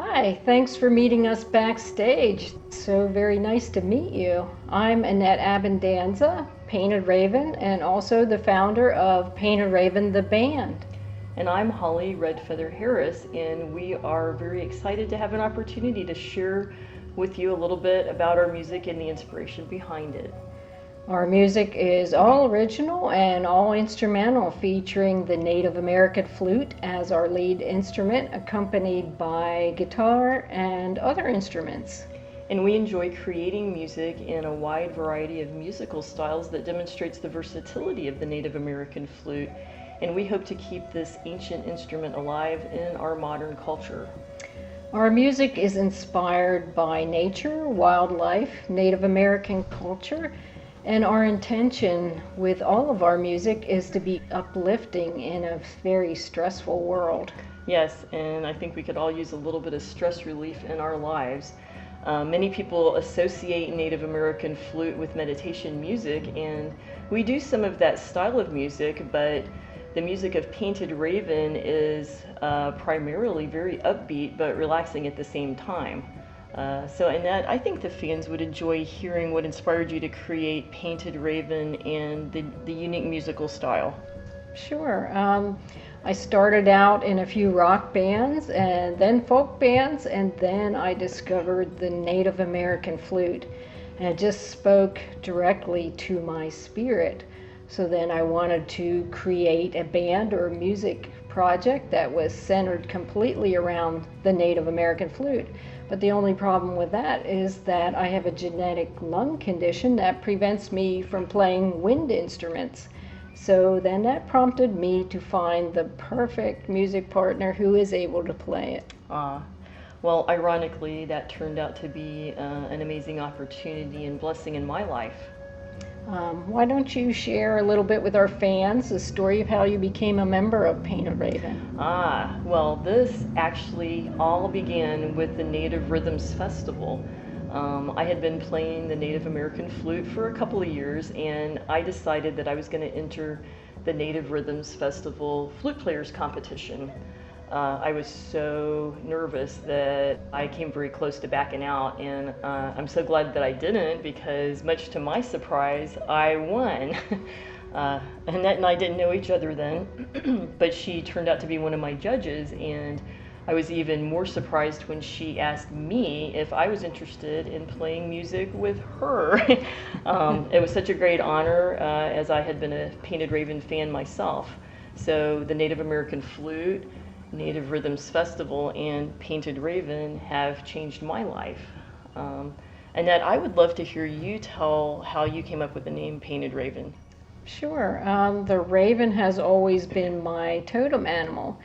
Hi, thanks for meeting us backstage. So very nice to meet you. I'm Annette Abbondanza, Painted Raven, and also the founder of Painted Raven the band. And I'm Holly Red Feather Harris, and we are very excited to have an opportunity to share with you a little bit about our music and the inspiration behind it. Our music is all original and all instrumental, featuring the Native American flute as our lead instrument, accompanied by guitar and other instruments. And we enjoy creating music in a wide variety of musical styles that demonstrates the versatility of the Native American flute, and we hope to keep this ancient instrument alive in our modern culture. Our music is inspired by nature, wildlife, Native American culture, and our intention with all of our music is to be uplifting in a very stressful world. Yes, and I think we could all use a little bit of stress relief in our lives. Many people associate Native American flute with meditation music, and we do some of that style of music, but the music of Painted Raven is primarily very upbeat but relaxing at the same time. So Annette, I think the fans would enjoy hearing what inspired you to create Painted Raven and the unique musical style. Sure. I started out in a few rock bands and then folk bands, and then I discovered the Native American flute, and it just spoke directly to my spirit. So then I wanted to create a band or a music project that was centered completely around the Native American flute. But the only problem with that is that I have a genetic lung condition that prevents me from playing wind instruments. So then that prompted me to find the perfect music partner who is able to play it. Well, ironically, that turned out to be an amazing opportunity and blessing in my life. Why don't you share a little bit with our fans the story of how you became a member of Painted Raven? Well, this actually all began with the Native Rhythms Festival. I had been playing the Native American flute for a couple of years, and I decided that I was going to enter the Native Rhythms Festival Flute Players Competition. I was so nervous that I came very close to backing out, and I'm so glad that I didn't, because much to my surprise, I won. Annette and I didn't know each other then, but she turned out to be one of my judges, and I was even more surprised when she asked me if I was interested in playing music with her. It was such a great honor, as I had been a Painted Raven fan myself. So the Native American flute, Native Rhythms Festival, and Painted Raven have changed my life. Annette, I would love to hear you tell how you came up with the name Painted Raven. Sure. The raven has always been my totem animal,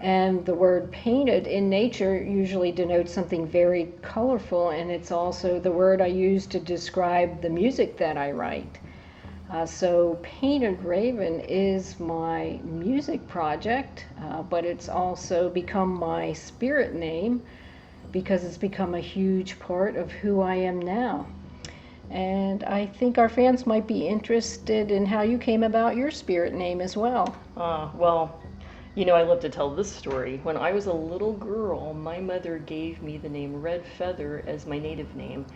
and the word painted in nature usually denotes something very colorful, and it's also the word I use to describe the music that I write. So Painted Raven is my music project, but it's also become my spirit name because it's become a huge part of who I am now. And I think our fans might be interested in how you came about your spirit name as well. Well, you know, I love to tell this story. When I was a little girl, my mother gave me the name Red Feather as my native name.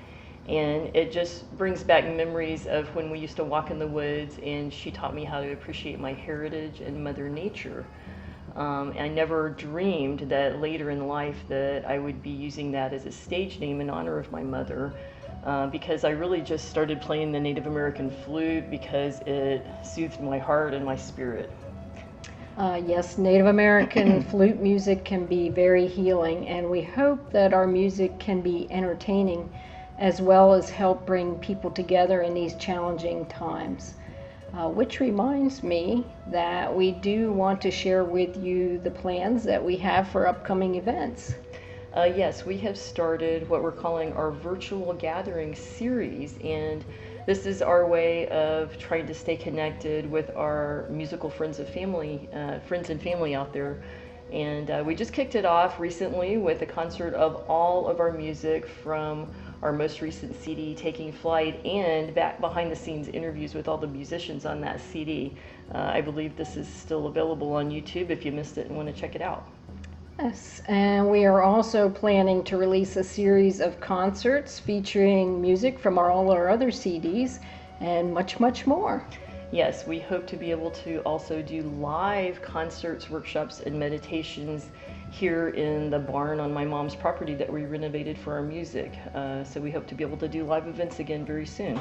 And it just brings back memories of when we used to walk in the woods, and she taught me how to appreciate my heritage and Mother Nature. I never dreamed that later in life that I would be using that as a stage name in honor of my mother, because I really just started playing the Native American flute because it soothed my heart and my spirit. Yes, Native American flute music can be very healing, and we hope that our music can be entertaining as well as help bring people together in these challenging times. Which reminds me that we do want to share with you the plans that we have for upcoming events. Yes, we have started what we're calling our virtual gathering series, and this is our way of trying to stay connected with our musical friends and family out there. And we just kicked it off recently with a concert of all of our music from our most recent CD, Taking Flight, and back behind the scenes interviews with all the musicians on that CD. I believe this is still available on YouTube if you missed it and want to check it out. Yes, and we are also planning to release a series of concerts featuring music from all our other CDs and much, much more. Yes, we hope to be able to also do live concerts, workshops, and meditations here in the barn on my mom's property that we renovated for our music. So we hope to be able to do live events again very soon.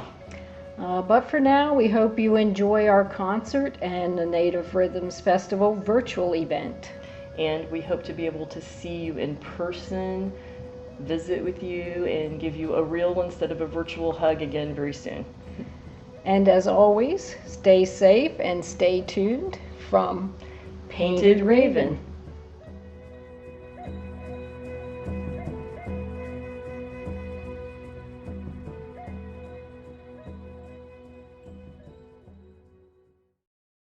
But for now, we hope you enjoy our concert and the Native Rhythms Festival virtual event. And we hope to be able to see you in person, visit with you, and give you a real instead of a virtual hug again very soon. And as always, stay safe and stay tuned from Painted Raven.